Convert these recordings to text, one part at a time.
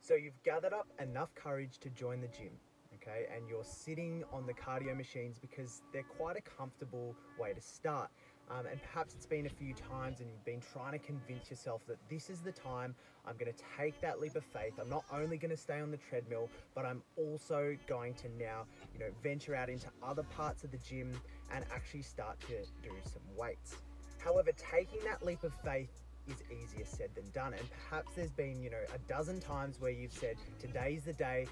So you've gathered up enough courage to join the gym, okay? And you're sitting on the cardio machines because they're quite a comfortable way to start. And perhaps it's been a few times and you've been trying to convince yourself that this is the time I'm going to take that leap of faith. I'm not only going to stay on the treadmill, but I'm also going to now, venture out into other parts of the gym and actually start to do some weights. However, taking that leap of faith is easier said than done. And perhaps there's been, a dozen times where you've said, today's the day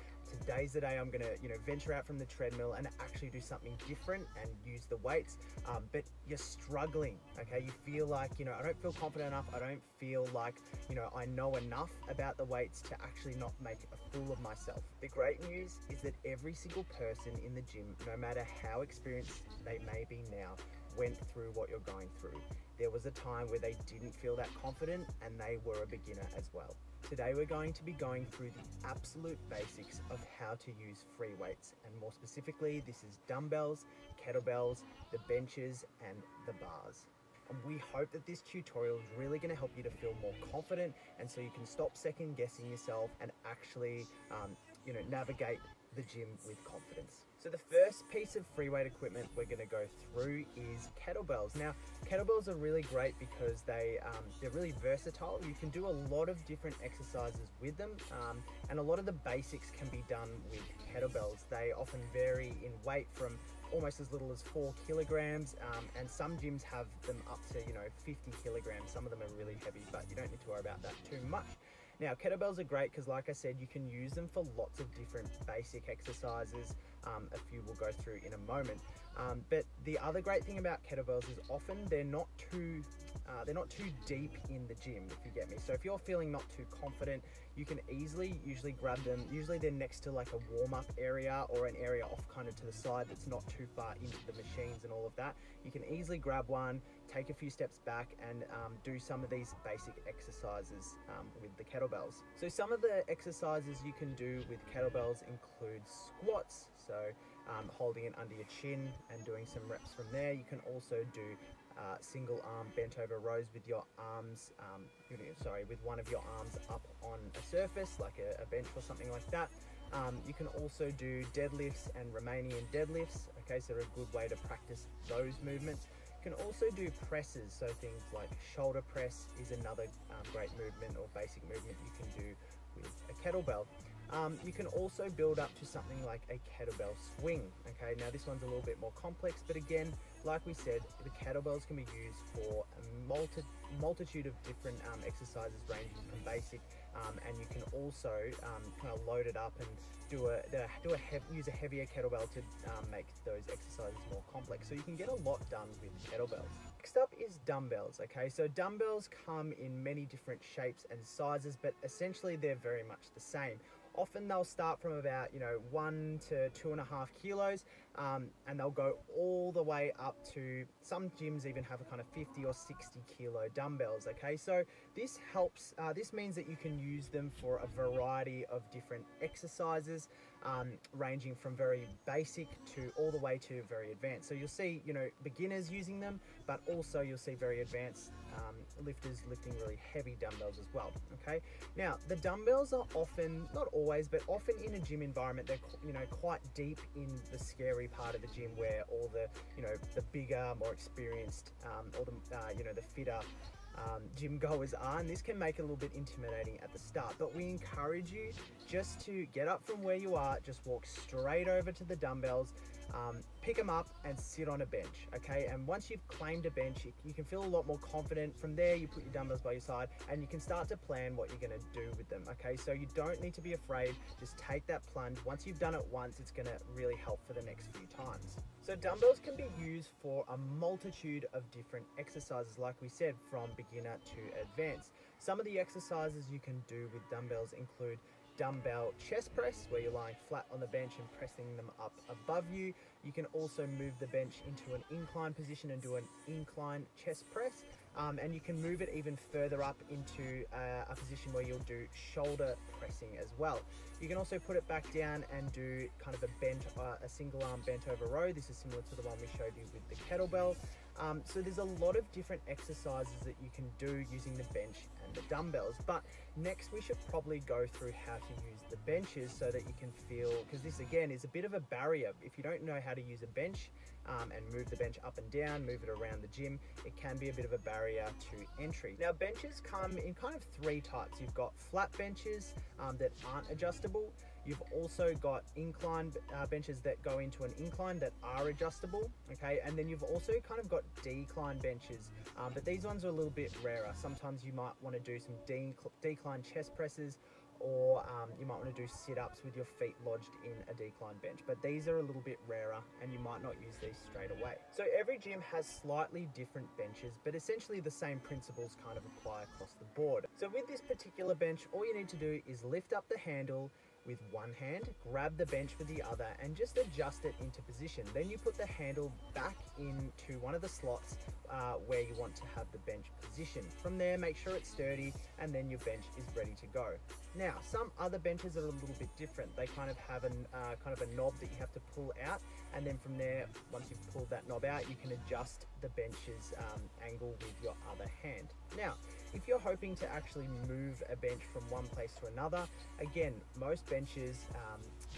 I'm gonna, venture out from the treadmill and actually do something different and use the weights, but you're struggling, okay? You feel like, I don't feel confident enough. I don't feel like, I know enough about the weights to actually not make a fool of myself. The great news is that every single person in the gym, no matter how experienced they may be now, went through what you're going through. There was a time where they didn't feel that confident and they were a beginner as well. Today we're going to be going through the absolute basics of how to use free weights, and more specifically this is dumbbells, kettlebells, the benches and the bars. And we hope that this tutorial is really going to help you to feel more confident, and so you can stop second guessing yourself and actually navigate the gym with confidence. So the first piece of free weight equipment we're going to go through is kettlebells. Now, kettlebells are really great because they're really versatile. You can do a lot of different exercises with them, and a lot of the basics can be done with kettlebells. They often vary in weight from almost as little as 4 kilograms, and some gyms have them up to 50 kilograms. Some of them are really heavy, but you don't need to worry about that too much. Now, kettlebells are great because, like I said, you can use them for lots of different basic exercises. A few we'll go through in a moment. But the other great thing about kettlebells is often they're not too deep in the gym, if you get me. So if you're feeling not too confident, you can usually grab them. Usually they're next to like a warm-up area or an area off kind of to the side that's not too far into the machines and all of that. You can easily grab one, take a few steps back and do some of these basic exercises with the kettlebells. So some of the exercises you can do with kettlebells include squats, so holding it under your chin and doing some reps from there. You can also do single arm bent over rows with your arms, with one of your arms up on a surface like a bench or something like that. You can also do deadlifts and Romanian deadlifts, okay, so they're a good way to practice those movements. You can also do presses, so things like shoulder press is another great movement or basic movement you can do with a kettlebell. You can also build up to something like a kettlebell swing, okay? Now this one's a little bit more complex, but again, like we said, the kettlebells can be used for a multitude of different exercises ranging from basic, and you can also kind of load it up and use a heavier kettlebell to make those exercises more complex. So you can get a lot done with kettlebells. Next up is dumbbells, okay? So dumbbells come in many different shapes and sizes, but essentially they're very much the same. Often they'll start from about 1 to 2.5 kilos, and they'll go all the way up to, some gyms even have a kind of 50 or 60 kilo dumbbells, okay? So this helps, this means that you can use them for a variety of different exercises, ranging from very basic to all the way to very advanced. So you'll see, beginners using them, but also you'll see very advanced lifters lifting really heavy dumbbells as well, okay? Now, the dumbbells are often, not always, but often in a gym environment, they're, quite deep in the scary part of the gym where all the, the bigger, more experienced, or the, the fitter gym goers are, and this can make it a little bit intimidating at the start. But we encourage you just to get up from where you are, just walk straight over to the dumbbells, pick them up and sit on a bench, okay? And once you've claimed a bench, you can feel a lot more confident. From there, you put your dumbbells by your side and you can start to plan what you're gonna do with them, okay? So you don't need to be afraid, just take that plunge. Once you've done it once, it's gonna really help for the next few times. So dumbbells can be used for a multitude of different exercises, like we said, from beginner to advanced. Some of the exercises you can do with dumbbells include dumbbell chest press, where you're lying flat on the bench and pressing them up above you. You can also move the bench into an incline position and do an incline chest press. And you can move it even further up into a position where you'll do shoulder pressing as well. You can also put it back down and do kind of a single arm bent over row. This is similar to the one we showed you with the kettlebell. So there's a lot of different exercises that you can do using the bench and the dumbbells. But next we should probably go through how to use the benches so that you can feel, because this again is a bit of a barrier. If you don't know how to use a bench and move the bench up and down, move it around the gym, it can be a bit of a barrier to entry. Now benches come in kind of three types. You've got flat benches that aren't adjustable. You've also got incline benches that go into an incline that are adjustable, okay? And then you've also kind of got decline benches, but these ones are a little bit rarer. Sometimes you might want to do some decline chest presses, or you might want to do sit-ups with your feet lodged in a decline bench, but these are a little bit rarer and you might not use these straight away. So every gym has slightly different benches, but essentially the same principles kind of apply across the board. So with this particular bench, all you need to do is lift up the handle with one hand, grab the bench with the other, and just adjust it into position. Then you put the handle back into one of the slots where you want to have the bench positioned. From there, make sure it's sturdy, and then your bench is ready to go. Now, some other benches are a little bit different. They kind of have kind of a knob that you have to pull out, and then from there, once you've pulled that knob out, you can adjust the bench's angle with your other hand. Now, if you're hoping to actually move a bench from one place to another, again, most benches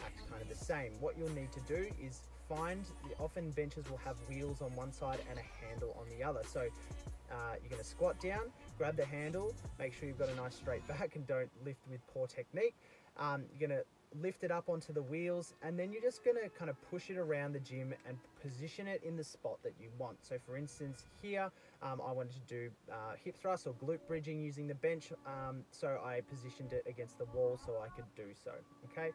act kind of the same. What you'll need to do is often benches will have wheels on one side and a handle on the other. So you're going to squat down, grab the handle, make sure you've got a nice straight back and don't lift with poor technique. You're going to lift it up onto the wheels, and then you're just going to kind of push it around the gym and position it in the spot that you want. So for instance here, I wanted to do hip thrust or glute bridging using the bench, so I positioned it against the wall so I could do so. Okay,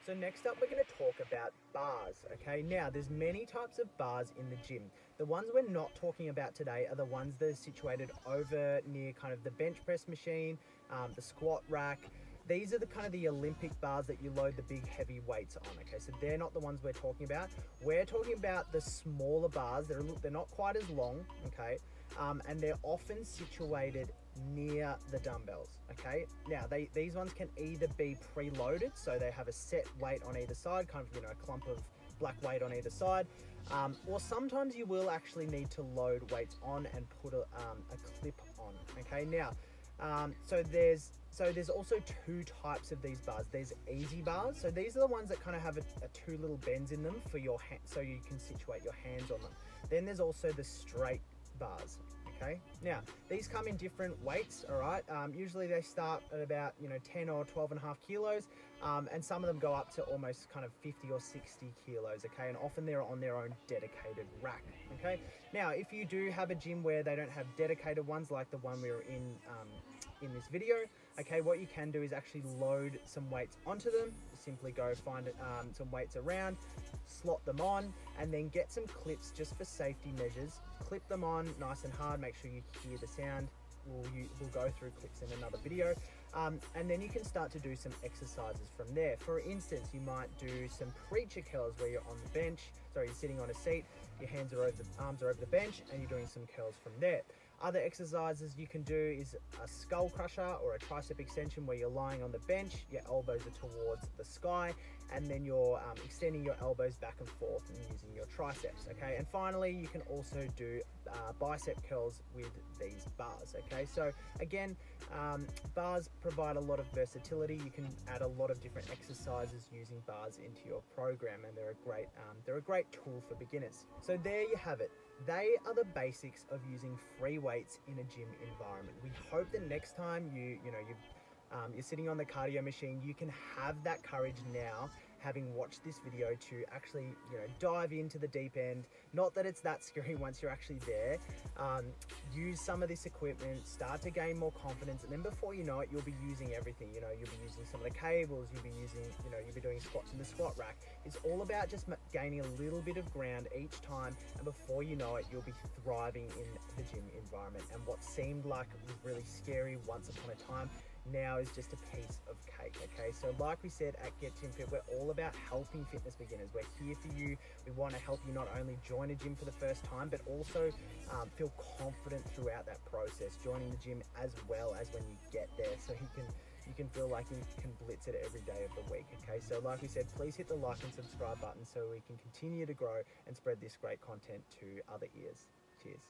so next up we're going to talk about bars. Okay, now there's many types of bars in the gym. The ones we're not talking about today are the ones that are situated over near kind of the bench press machine, the squat rack. These are the kind of the Olympic bars that you load the big heavy weights on, okay? So they're not the ones we're talking about. We're talking about the smaller bars. They're not quite as long, okay? And they're often situated near the dumbbells, okay? Now, these ones can either be preloaded, so they have a set weight on either side, kind of, you know, a clump of black weight on either side, or sometimes you will actually need to load weights on and put a clip on, okay? Now, so there's also two types of these bars. There's easy bars. So these are the ones that kind of have two little bends in them for your hand, so you can situate your hands on them. Then there's also the straight bars. Okay, now these come in different weights, all right? Usually they start at about 10 or 12.5 kilos, and some of them go up to almost kind of 50 or 60 kilos, okay? And often they're on their own dedicated rack, okay? Now, if you do have a gym where they don't have dedicated ones like the one we were in this video, okay, what you can do is actually load some weights onto them. Simply go find some weights around, slot them on, and then get some clips just for safety measures. Clip them on nice and hard, make sure you hear the sound. We'll go through clips in another video, and then you can start to do some exercises from there. For instance, you might do some preacher curls where you're on the bench, sorry, you're sitting on a seat, your arms are over the bench, and you're doing some curls from there. Other exercises you can do is a skull crusher or a tricep extension where you're lying on the bench, your elbows are towards the sky, and then you're extending your elbows back and forth and using your triceps, okay? And finally, you can also do bicep curls with these bars, okay? So again, bars provide a lot of versatility. You can add a lot of different exercises using bars into your program, and they're a great tool for beginners. So there you have it. They are the basics of using free weights in a gym environment. We hope that next time you're sitting on the cardio machine, you can have that courage now, having watched this video, to actually dive into the deep end. Not that it's that scary once you're actually there. Use some of this equipment, start to gain more confidence, and then before you know it, you'll be using everything. You'll be using some of the cables, you'll be doing squats in the squat rack. It's all about just gaining a little bit of ground each time, and before you know it, you'll be thriving in the gym environment. And what seemed like was really scary once upon a time now is just a piece of cake, okay? So like we said at Get Gym Fit, we're all about helping fitness beginners. We're here for you. We want to help you not only join a gym for the first time, but also feel confident throughout that process, joining the gym as well as when you get there, so you can feel like you can blitz it every day of the week, okay? So like we said, please hit the like and subscribe button so we can continue to grow and spread this great content to other ears. Cheers.